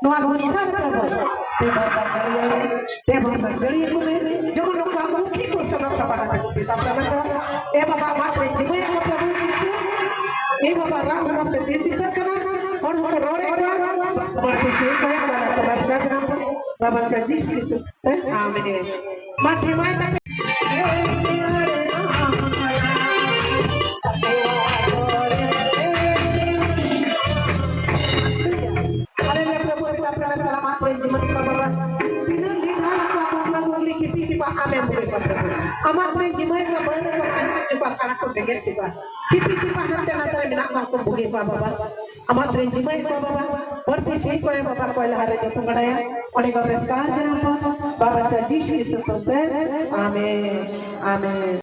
Noa gonisa kabo te bang sanjari ko me jo no ka mo ki ko sa ka para ka pita para ka e baba ma tre jibe ko prabhu e baba ram ram te desi ka kana और वो रोड़े का और पीछे को या बड़ा का बाबा का जी आमीन माथे माथे Amat main jimai ka bana ka pa kana ko dege tiba pipi pipa hante na tare mina ko bugi pa baba amat main jimai ko baba और पिछे को बता पहला हरे जो संगड़ाया और एक और इसका बaba sa Jesus Cristo आमीन आमीन